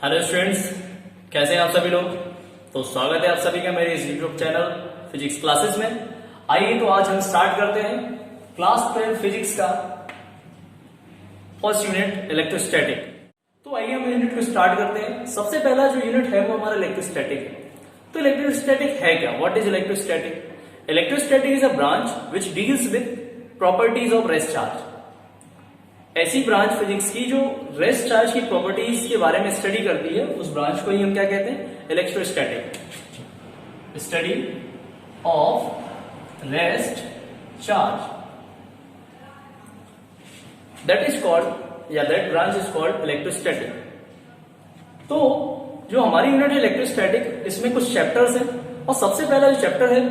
Hello students, कैसे हैं आप सभी लोग। तो स्वागत है आप सभी का मेरे इस यूट्यूब चैनल फिजिक्स क्लासेस में। आइए तो आज हम स्टार्ट करते हैं क्लास 12 फिजिक्स का फर्स्ट यूनिट इलेक्ट्रोस्टैटिक। तो आइए हम यूनिट को स्टार्ट करते हैं। सबसे पहला जो यूनिट है वो हमारा इलेक्ट्रोस्टैटिक है। तो इलेक्ट्रोस्टैटिक है क्या? What is electrostatic? Electrostatic is a branch which deals with properties of rest charge. ऐसी ब्रांच फिजिक्स की जो रेस्ट चार्ज की प्रॉपर्टीज के बारे में स्टडी करती है, उस ब्रांच को ही हम क्या कहते हैं? Electrostatic. Study of rest charge, that is called या that branch is called electrostatic. तो जो हमारी यूनिट है इलेक्ट्रोस्टैटिक, इसमें कुछ चैप्टर्स हैं और सबसे पहला जो चैप्टर है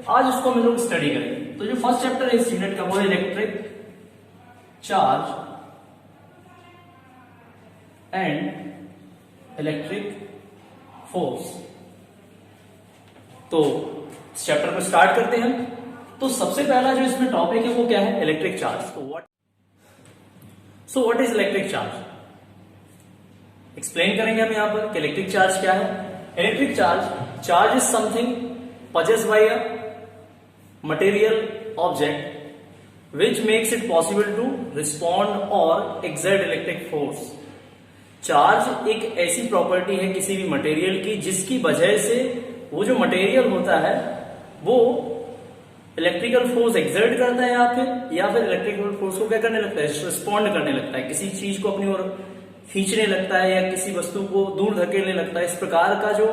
आज उसको हम लोग स्टडी करेंगे। तो जो फर्स्ट चैप्टर है इस यूनिट का वो है electric charge and electric force. तो इस चैप्टर को स्टार्ट करते हैं। तो सबसे पहला जो इसमें टॉपिक है वो क्या है? Electric charge. तो what is electric charge? Explain करेंगे हम यहां पर कि इलेक्ट्रिक चार्ज क्या है। Electric charge is something possessed by a material object which makes it possible to respond or exert electric force। Charge एक ऐसी प्रॉपर्टी है किसी भी मटेरियल की जिसकी वजह से वो जो मटेरियल होता है वो इलेक्ट्रिकल फोर्स एक्सर्ट करता है या फिर इलेक्ट्रिकल फोर्स को क्या करने लगता है? रिस्पॉन्ड करने लगता है, किसी चीज को अपनी ओर खींचने लगता है या किसी वस्तु को दूर धकेलने लगता है। इस प्रकार का जो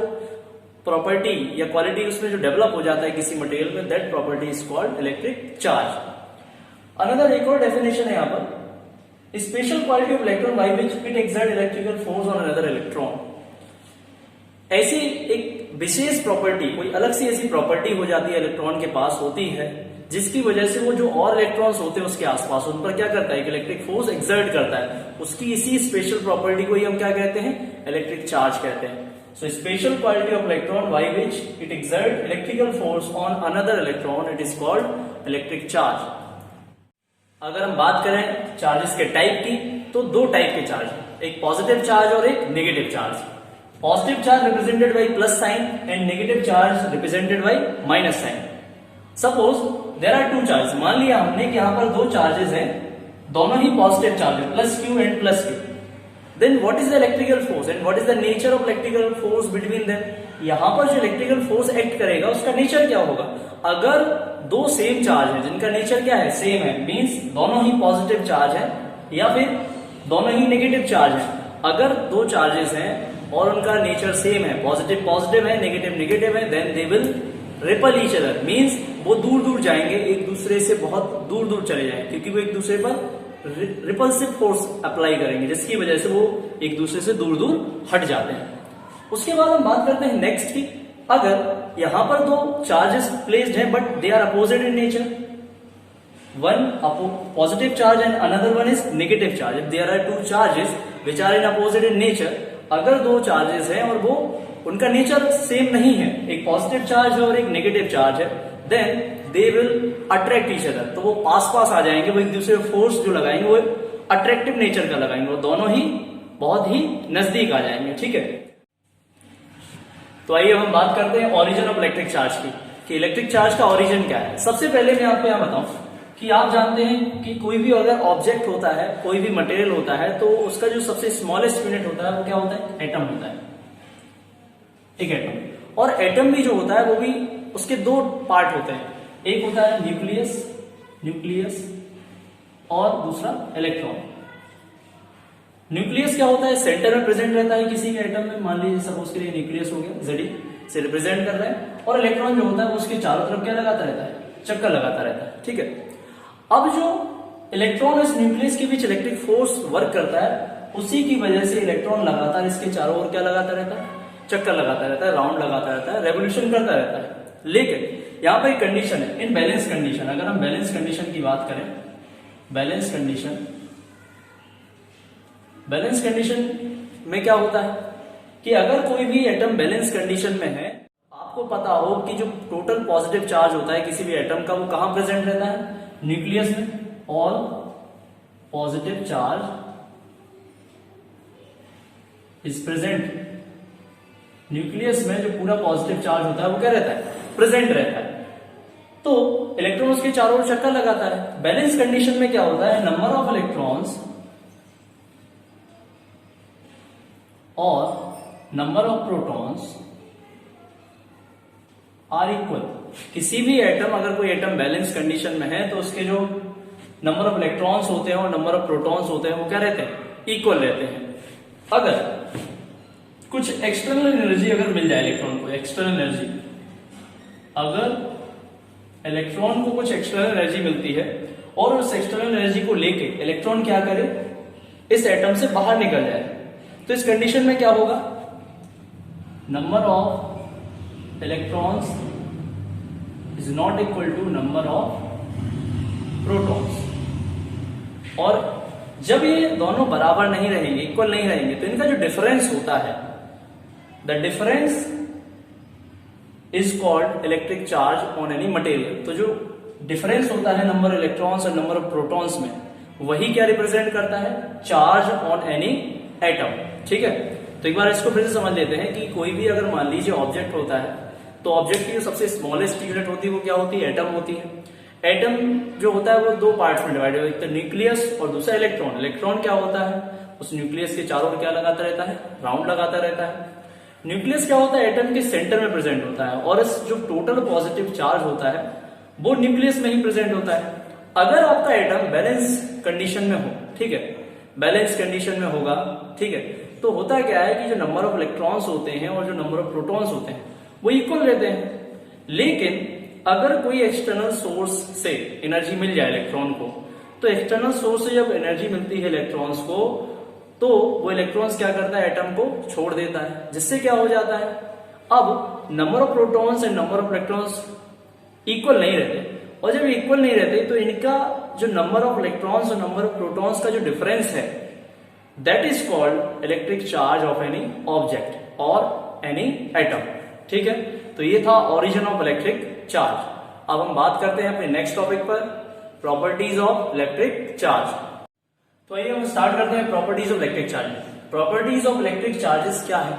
प्रॉपर्टी या क्वालिटी उसमें जो डेवलप हो जाता है किसी मटेरियल में, that property is called electric charge. Another एक और डेफिनेशन है यहाँ पर, special quality of electron by which it exert electrical force on another electron. ऐसी एक विशेष प्रॉपर्टी, कोई अलग सी ऐसी प्रॉपर्टी हो जाती है इलेक्ट्रॉन के पास होती है जिसकी वजह से वो जो और इलेक्ट्रॉन्स होते हैं उसके आसपास उन पर क्या करता है? इलेक्ट्रिक फोर्स एक्सर्ट करता है। उसकी इसी स्पेशल प्रॉपर्टी को ही हम क्या कहते हैं? इलेक्ट्रिक चार्ज कहते हैं। So special quality of electron by which it exerts electrical force on another electron, it is called electric charge। अगर हम बात करें चार्जेस के टाइप की तो दो टाइप के चार्ज, एक पॉजिटिव चार्ज और एक negative charge. Positive charge represented by plus sign and negative charge represented by minus sign. Suppose there are two charge, मान लिया हमने कि यहां पर दो चार्जेस हैं, दोनों ही पॉजिटिव चार्ज है, plus Q and plus Q. Then what is the electrical force and what is the nature of electrical force between them? यहां पर जो इलेक्ट्रिकल फोर्स एक्ट करेगा उसका नेचर क्या होगा? अगर दो सेम चार्ज है जिनका नेचर क्या है? सेम है, मींस दोनों ही पॉजिटिव चार्ज है या फिर दोनों ही नेगेटिव चार्ज है। अगर दो चार्जेस हैं और उनका नेचर सेम है, पॉजिटिव पॉजिटिव है, नेगेटिव नेगेटिव है, then they will repel each other, means वो दूर दूर जाएंगे, एक दूसरे से बहुत दूर दूर चले जाएंगे क्योंकि वो एक दूसरे पर रिपल्सिव फोर्स अप्लाई करेंगे जिसकी वजह से वो एक दूसरे से दूर दूर हट जाते हैं। उसके बाद हम बात करते हैं नेक्स्ट की, अगर यहां पर दो चार्जेस प्लेस्ड हैं but they are opposite in nature, one positive charge and another one is negative charge. If there are two charges which are in opposite in nature, अगर दो चार्जेस हैं और वो उनका नेचर सेम नहीं है, एक पॉजिटिव चार्ज है और एक नेगेटिव चार्ज है, then they will attract each other. तो वो पास पास आ जाएंगे, वो एक दूसरे फोर्स जो लगाएंगे वो अट्रैक्टिव नेचर का लगाएंगे, वो दोनों ही बहुत ही नजदीक आ जाएंगे। ठीक है, तो आइए हम बात करते हैं ओरिजिन ऑफ इलेक्ट्रिक चार्ज की, कि इलेक्ट्रिक चार्ज का ओरिजिन क्या है। सबसे पहले मैं आपको यहां बताऊं कि आप जानते हैं कि कोई भी अगर ऑब्जेक्ट होता है, कोई भी मटेरियल होता है, तो उसका जो सबसे स्मॉलेस्ट यूनिट होता है वो क्या होता है? एटम होता है। एक एटम, और एटम भी जो होता है वो भी उसके दो पार्ट होते हैं, एक होता है न्यूक्लियस और दूसरा इलेक्ट्रॉन। न्यूक्लियस क्या होता है? सेंटर में प्रेजेंट रहता है किसी के एटम में, मान लीजिए सपोज के लिए न्यूक्लियस हो गया, जेडी से रिप्रेजेंट कर रहा है, और इलेक्ट्रॉन जो होता है वो उसके चारों तरफ क्या लगाता रहता है? चक्कर लगाता रहता है। ठीक है, अब जो इलेक्ट्रॉन इस न्यूक्लियस के बीच इलेक्ट्रिक फोर्स वर्क करता है, उसी की वजह से इलेक्ट्रॉन लगातार इसके चारों ओर क्या लगाता रहता है? चक्कर लगाता रहता है, राउंड लगाता रहता है, रेवोल्यूशन करता रहता है। लेकिन यहां पर एक कंडीशन है, इन बैलेंस कंडीशन। अगर हम बैलेंस कंडीशन की बात करें, बैलेंस कंडीशन में क्या होता है कि अगर कोई भी एटम बैलेंस कंडीशन में है, आपको पता हो कि जो टोटल पॉजिटिव चार्ज होता है किसी भी एटम का, वो कहां प्रेजेंट रहता है? न्यूक्लियस में। All positive charge is present, nucleus में जो पूरा पॉजिटिव चार्ज होता है वो क्या रहता है, प्रेजेंट रहता है। तो इलेक्ट्रॉन उसके चारों ओर चक्कर लगाता है। बैलेंस कंडीशन में क्या होता है, नंबर ऑफ इलेक्ट्रॉन्स और number of protons are equal. किसी भी एटम, अगर कोई एटम बैलेंस कंडीशन में है तो उसके जो नंबर ऑफ इलेक्ट्रॉन्स होते हैं और नंबर ऑफ प्रोटॉन्स होते हैं वो क्या रहते हैं, इक्वल रहते हैं। अगर कुछ एक्सटर्नल एनर्जी अगर मिल जाए इलेक्ट्रॉन को, एक्सटर्नल एनर्जी, अगर इलेक्ट्रॉन को कुछ एक्सटर्नल एनर्जी मिलती है और उस एक्सटर्नल एनर्जी को लेके इलेक्ट्रॉन क्या करे, इस एटम से बाहर निकल जाए, तो इस कंडीशन में क्या होगा, number of electrons is not equal to number of protons. और जब ये दोनों बराबर नहीं रहेंगे, इक्वल नहीं रहेंगे, तो इनका जो डिफरेंस होता है, the difference is called electric charge on any material. तो जो डिफरेंस होता है नंबर इलेक्ट्रॉन्स और नंबर ऑफ प्रोटॉन्स में, वही क्या रिप्रेजेंट करता है, चार्ज ऑन एनी एटम। ठीक है, तो एक बार इसको फिर से समझ लेते हैं कि कोई भी अगर मान लीजिए ऑब्जेक्ट होता है, तो ऑब्जेक्ट की जो सबसे स्मॉलेस्ट यूनिट होती है वो क्या होती है, एटम होती है। एटम जो होता है वो दो पार्ट्स में डिवाइड होता है, एक तो न्यूक्लियस और दूसरा इलेक्ट्रॉन। इलेक्ट्रॉन क्या होता है, उस न्यूक्लियस के चारों ओर क्या लगाता रहता है, राउंड लगाता रहता है। न्यूक्लियस क्या होता है, एटम के सेंटर में प्रेजेंट होता है, और इस जो टोटल पॉजिटिव चार्ज होता है वो न्यूक्लियस में ही प्रेजेंट होता है। अगर आपका एटम बैलेंस कंडीशन में हो, ठीक है, बैलेंस कंडीशन में होगा, ठीक है, तो होता क्या है कि जो नंबर ऑफ इलेक्ट्रॉन्स होते हैं और जो नंबर ऑफ प्रोटॉन्स होते हैं वो इक्वल रहते हैं। लेकिन अगर कोई एक्सटर्नल सोर्स से एनर्जी मिल जाए इलेक्ट्रॉन को, तो एक्सटर्नल सोर्स से जब एनर्जी मिलती है इलेक्ट्रॉन्स को, तो वो इलेक्ट्रॉन्स क्या करता है, एटम को छोड़ देता है, जिससे क्या हो जाता है, अब number of protons and number of electrons equal नहीं रहते। और जब इक्वल नहीं रहते तो इनका जो नंबर ऑफ इलेक्ट्रॉन्स और नंबर ऑफ प्रोटॉन्स का जो डिफरेंस है, that is called electric charge of any object और एनी एटम। ठीक है, तो ये था ओरिजिन ऑफ इलेक्ट्रिक चार्ज। अब हम बात करते हैं अपने नेक्स्ट टॉपिक पर, प्रॉपर्टीज ऑफ इलेक्ट्रिक चार्ज। तो आइए हम स्टार्ट करते हैं properties of electric charge. Properties of electric charges क्या है,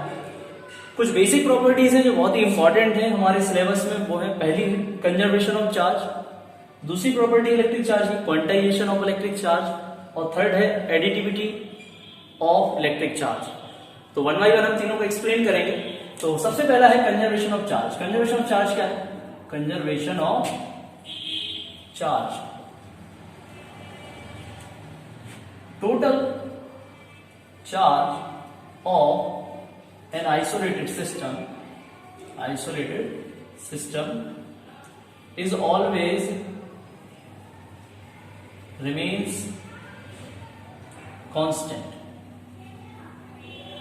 कुछ बेसिक प्रॉपर्टीज हैं जो बहुत ही इंपॉर्टेंट है हमारे सिलेबस में। वो है, पहली कंजर्वेशन ऑफ चार्ज, दूसरी प्रॉपर्टी इलेक्ट्रिक चार्ज की क्वांटाइजेशन ऑफ इलेक्ट्रिक चार्ज, और थर्ड है एडिटिविटी ऑफ इलेक्ट्रिक चार्ज। तो वन बाय वन हम तीनों को एक्सप्लेन करेंगे। तो सबसे पहला है conservation of charge. Conservation of charge क्या है, conservation of charge, total charge of an isolated system is always remains constant।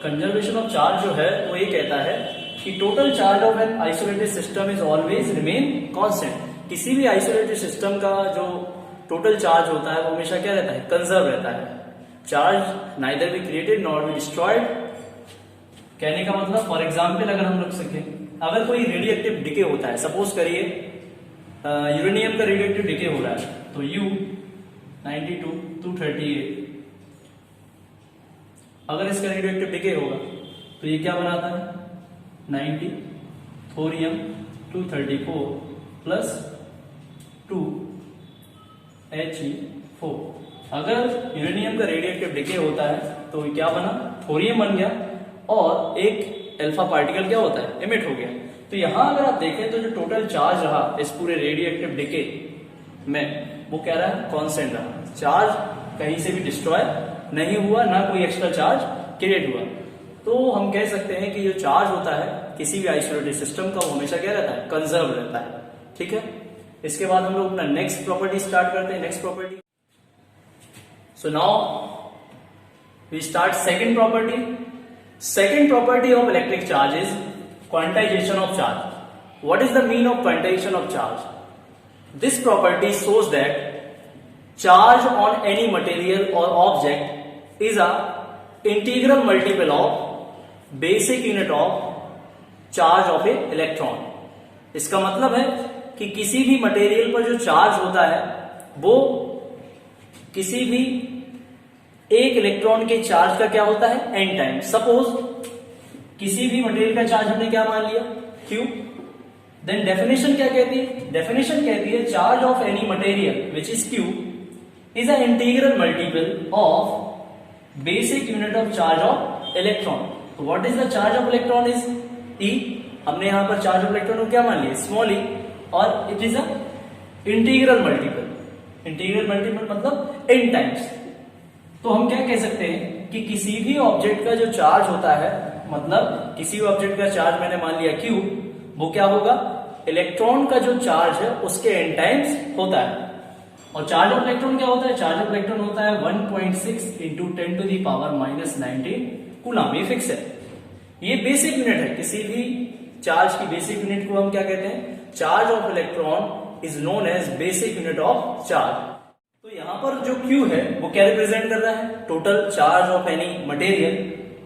Conservation of charge जो है वो ये कहता है कि total charge of an isolated system is always remain constant. किसी भी आइसोलेटेड सिस्टम का जो टोटल चार्ज होता है वो हमेशा क्या रहता है, कंजर्व रहता है। Charge neither be created not be destroyed. कहने का मतलब, फॉर एग्जाम्पल अगर हम रख सके, अगर कोई रेडिएटिव डिके होता है, सपोज करिए यूरेनियम का रेडिएटिव डिके हो रहा है, तो U92 238, अगर इसका रेडियोएक्टिव डिके होगा तो ये क्या बनाता है, 90 थोरियम 234 प्लस 2 He4। अगर यूरेनियम का रेडियोएक्टिव डिके होता है तो ये क्या बना, थोरियम बन गया, और एक अल्फा पार्टिकल क्या होता है, एमिट हो गया। तो यहां अगर आप देखें तो जो टोटल चार्ज रहा इस पूरे रेडियोएक्टिव डिके में, वो क्या रहा, कांस्टेंट रहा। चार्ज कहीं से भी डिस्ट्रॉय नहीं हुआ, ना कोई एक्स्ट्रा चार्ज क्रिएट हुआ। तो हम कह सकते हैं कि जो चार्ज होता है किसी भी आइसोलेटेड सिस्टम का, वो हमेशा क्या रहता है, कंजर्व रहता है। ठीक है, इसके बाद हम लोग अपना नेक्स्ट प्रॉपर्टी स्टार्ट करते हैं। Next property, so now we start second property. Second property of electric charge is quantization of charge. What is the mean of quantization of charge? This property shows that charge on any material or object is a integral multiple of basic unit of charge of a electron. इसका मतलब है कि किसी भी material पर जो charge होता है वो किसी भी एक इलेक्ट्रॉन के चार्ज का क्या होता है, n टाइम। सपोज किसी भी मटेरियल का चार्ज हमने क्या मान लिया, Q। देन डेफिनेशन क्या कहती है, डेफिनेशन कहती है charge of any material which is Q is a integral multiple of basic unit of charge of electron. तो what is the charge of electron is E। हमने यहां पर चार्ज ऑफ इलेक्ट्रॉन को क्या मान लिया, स्मॉल e, और it is a integral multiple. Integral multiple मतलब n टाइम्स। तो हम क्या कह सकते हैं कि किसी भी ऑब्जेक्ट का जो चार्ज होता है, मतलब किसी भी ऑब्जेक्ट का चार्ज मैंने मान लिया Q, वो क्या होगा, इलेक्ट्रॉन का जो चार्ज है उसके n टाइम्स होता है। और चार्ज ऑफ इलेक्ट्रॉन क्या होता है, चार्ज ऑफ इलेक्ट्रॉन होता है 1.6 इंटू 10⁻⁻⁹ कूलम। ये फिक्स है, ये बेसिक यूनिट है। किसी भी चार्ज की बेसिक यूनिट को हम क्या कहते हैं, charge of electron is known as basic unit of charge. तो यहां पर जो Q है वो क्या रिप्रेजेंट कर रहा है, total charge of any material,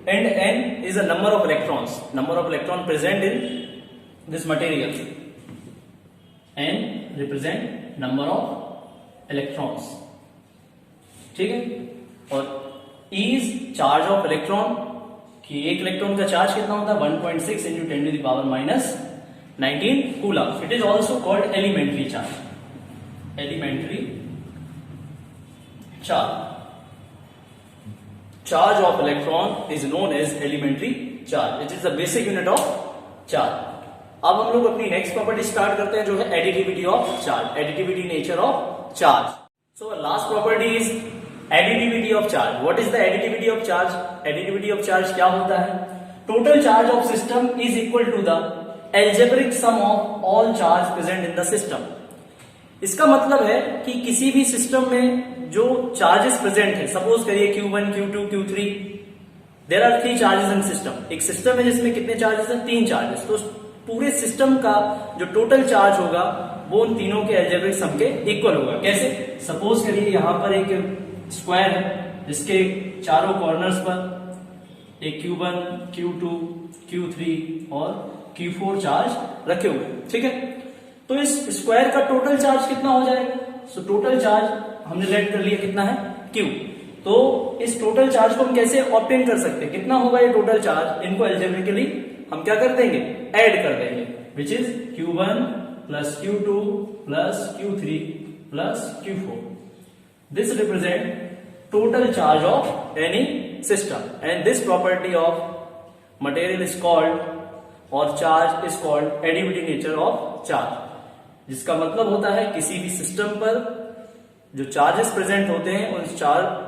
and N is a number of electrons, number of electron present in this material. N represent number of electrons, ठीक है। और E is charge of electron, कि एक इलेक्ट्रॉन का charge कितना होता है, 1.6 into 10⁻⁻⁹ coulomb. It is also called elementary charge, elementary charge. Charge of electron is known as elementary charge, it is the basic unit of charge. अब हम लोग अपनी नेक्स्ट प्रॉपर्टी स्टार्ट करते हैं, जो है additivity of charge, additivity nature of charge. So last property is additivity of charge. What is the additivity of charge, additivity of charge क्या होता है, total charge of system is equal to the algebraic sum of all charge present in the system. इसका मतलब है कि किसी भी system में जो चार्जेस प्रेजेंट है, सपोज करिए Q1, Q2, Q3, there are 3 charges in system. एक सिस्टम है जिसमें कितने चार्जेस हैं, 3 चार्जेस। तो पूरे सिस्टम का जो टोटल चार्ज होगा वो उन तीनों के एल्जेब्रिक सम के इक्वल होगा। कैसे, सपोज करिए यहां पर एक स्क्वायर है जिसके चारों कॉर्नर्स पर एक Q1, Q2, Q3 और Q4 चार्ज रखे हुए, ठीक है। तो इस स्क्वायर का टोटल चार्ज कितना हो जाएगा, सो टोटल चार्ज हमने लेट कर लिया कितना है, Q। तो इस टोटल चार्ज को हम कैसे ऑब्टेन कर सकते हैं, कितना होगा ये टोटल चार्ज, इनको एल्जेब्रिकली हम क्या कर देंगे, ऐड कर देंगे, which is Q1 plus Q2 plus Q3 plus Q4। This represent total charge of any system, and this property of material is called, or charge is called additivity nature of charge, जिसका मतलब होता है किसी भी system पर जो charges present होते हैं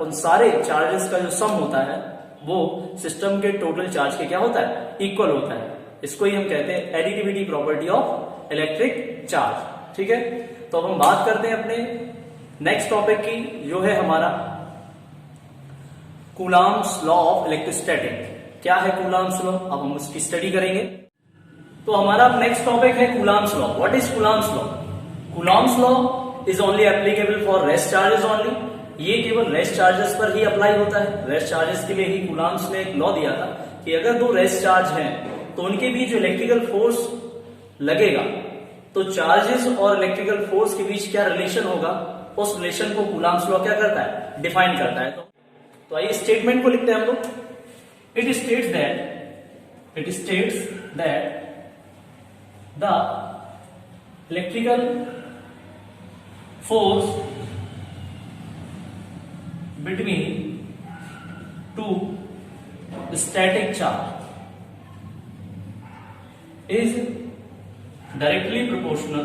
उन सारे चार्जेस का जो सम होता है वो सिस्टम के टोटल चार्ज के क्या होता है, इक्वल होता है। इसको ही हम कहते हैं additivity property of electric charge, ठीक है। तो अब हम बात करते हैं अपने नेक्स्ट टॉपिक की, जो है हमारा कूलम्ब्स लॉ ऑफ इलेक्ट्रोस्टैटिक। क्या है कूलम्ब्स लॉ, अब हम उसकी स्टडी करेंगे। तो हमारा नेक्स्ट टॉपिक है Coulomb's law. What is Coulomb's law, Coulomb's law is only applicable for rest charges only. ये केवल रेस्ट चार्जेस पर ही अप्लाई होता है। रेस्ट चार्जेस के लिए ही कूलम्ब्स ने एक लॉ दिया था कि अगर 2 रेस्ट चार्ज हैं तो उनके बीच जो इलेक्ट्रिकल फोर्स लगेगा, तो चार्जेस और इलेक्ट्रिकल फोर्स के बीच क्या रिलेशन होगा, उस रिलेशन को कूलम्ब्स लॉ क्या करता है, डिफाइन करता है। तो आइए स्टेटमेंट को लिखते हैं हम लोग। It states that the electrical force between 2 static charge is directly proportional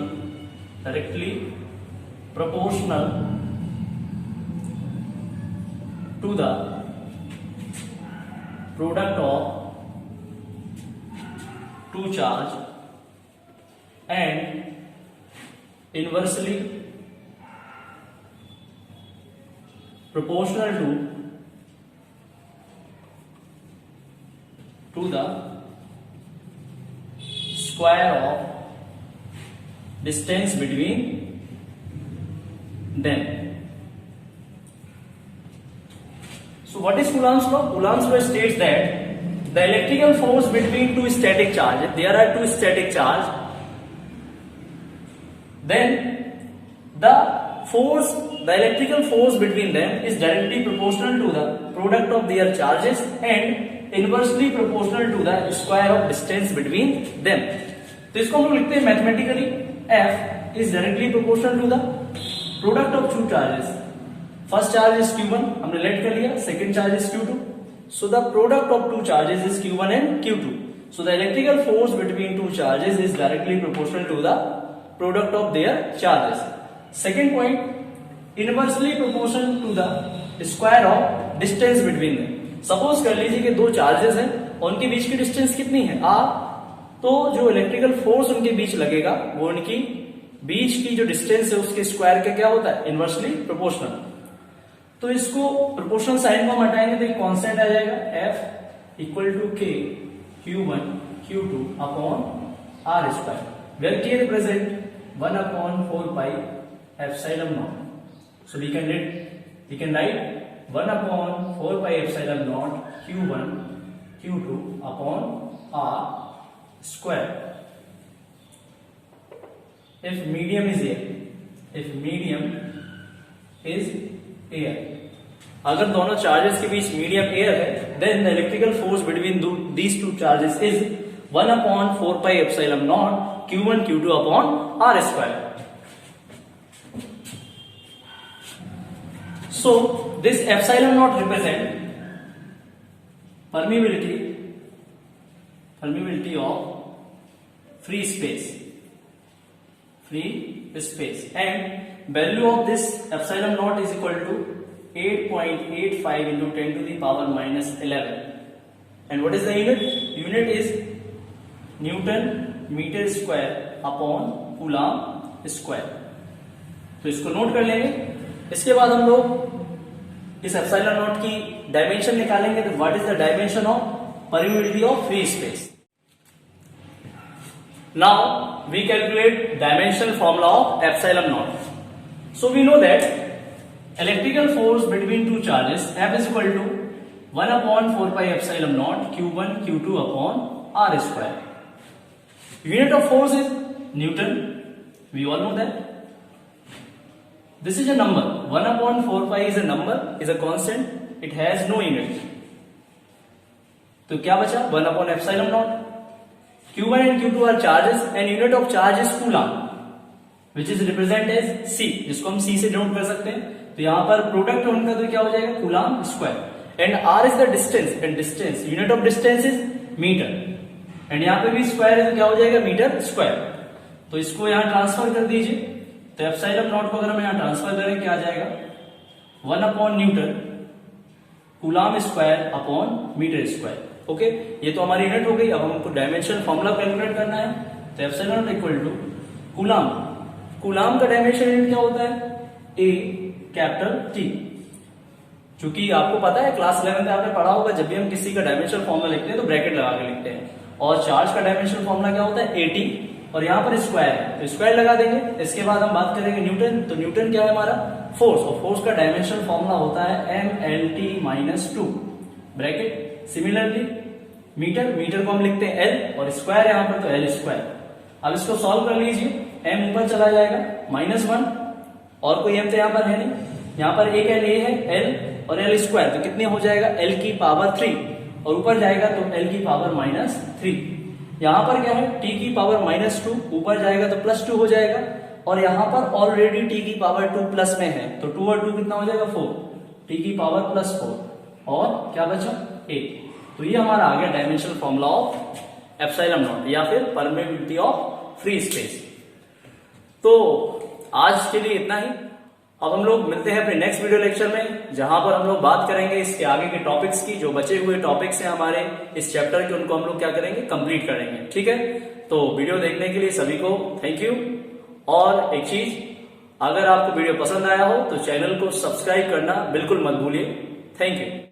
to the product of 2 charge and inversely proportional to the square of distance between them. So what is Coulomb's law? Coulomb's law states that the electrical force between 2 static charge, if there are 2 static charge, then the electrical force between them is directly proportional to the product of their charges and inversely proportional to the square of distance between them. तो इसको हम लोग लिखते हैं mathematically, F is directly proportional to the product of two charges. First charge is Q1, हमने let कर लिया, second charge is Q2, so the product of two charges is Q1 and Q2, so the electrical force between two charges is directly proportional to the product of their charges. Second point, inversely proportional to the square of distance between them. Suppose कर लीजिए कि दो charges हैं और उनके बीच की distance कितनी है R, तो जो इलेक्ट्रिकल फोर्स उनके बीच लगेगा वो उनकी बीच की जो डिस्टेंस है उसके स्क्वायर का क्या होता है, इनवर्सली प्रोपोर्शनल। तो इसको प्रोपोर्शनल साइन को हम हटाएंगे तो एक कांस्टेंट आ जाएगा F equal to K Q1 Q2 upon R square, where K represent 1 upon 4 pi epsilon naught. So we can write 1 upon 4 pi epsilon naught Q1 Q2 upon R square. If medium is air, अगर दोनों charges के बीच medium air है, then the electrical force between these two charges is 1 upon 4 pi epsilon naught Q1 Q2 upon R square. So this epsilon naught represent permeability of free space, and value of this epsilon naught is equal to 8.85 into 10 to the power minus 11. And what is the unit? Unit is Newton meter square upon Coulomb square. तो इसको note कर लेंगे। इसके बाद हम लोग इस epsilon not की डायमेंशन निकालेंगे। तो what is the dimension of permeability of free space? Now we calculate dimension formula of epsilon naught. So we know that electrical force between two charges F is equal to 1 upon 4 pi epsilon naught Q1 Q2 upon R square. Unit of force is newton, we all know that. This is a number. 1 upon 4 pi is a number, is a constant. It has no unit. तो क्या बचा? 1 upon epsilon naught. Q1 and Q2 are charges and unit of charge is coulomb, which is represent as C, जिसको हम C से denote कर सकते हैं। तो यहाँ पर प्रोडक्ट उनका तो क्या हो जाएगा, coulomb square. And R is the distance, and distance unit of distance is meter. And यहाँ पे भी स्क्वायर है तो क्या हो जाएगा, मीटर स्क्वायर। तो इसको यहाँ ट्रांसफर कर दीजिए। तो एप्सिलॉन नॉट को अगर हम यहाँ ट्रांसफर करें क्या आ जाएगा, 1 upon newton coulomb square upon metre square. Okay, ये तो हमारी यूनिट हो गई। अब हमको डायमेंशन फॉर्मूला कैलकुलेट करना है। तो epsilon naught equal to coulomb का डायमेंशन यूनिट क्या होता है, A कैपिटल T। चूंकि आपको पता है क्लास 11 में आपने पढ़ा होगा, जब भी हम किसी का डायमेंशन फॉर्मूला लिखते हैं तो ब्रैकेट लगा के लिखते हैं। और चार्ज का डायमेंशन फॉर्मूला क्या होता है, AT, और यहाँ पर स्क्वायर है तो स्क्वायर लगा देंगे। इसके बाद हम बात करेंगे न्यूटन। तो न्यूटन क्या है हमारा, फोर्स, और फोर्स का डायमेंशन फॉर्मूला होता है MLT-2 ब्रैकेट। सिमिलरली मीटर को हम लिखते हैं L, और स्क्वायर यहाँ पर तो L स्क्वायर। अब इसको सॉल्व कर लीजिए, M ऊपर चला जाएगा -1, और कोई M तो यहाँ पर है नहीं, यहाँ पर एक L है L और L स्क्वायर, तो कितने हो जाएगा, L की पावर 3, और ऊपर जाएगा तो L की पावर -3। यहां पर क्या है, t की पावर -2, ऊपर जाएगा तो +2 हो जाएगा, और यहां पर ऑलरेडी t की पावर 2 प्लस में है तो 2 और 2 कितना हो जाएगा, 4, t की पावर +4, और क्या बचा, 8। तो ये हमारा आ गया dimensional formula of epsilon not, या फिर परमेबिलिटी ऑफ फ्री स्पेस। तो आज के लिए इतना ही। अब हम लोग मिलते हैं अपने नेक्स्ट वीडियो लेक्चर में, जहां पर हम लोग बात करेंगे इसके आगे के टॉपिक्स की। जो बचे हुए टॉपिक्स हैं हमारे इस चैप्टर के, उनको हम लोग क्या करेंगे, कंप्लीट करेंगे। ठीक है, तो वीडियो देखने के लिए सभी को थैंक यू। और एक चीज, अगर आपको वीडियो पसंद आया हो तो चैनल को सब्सक्राइब करना बिल्कुल मत भूलिए। Thank you.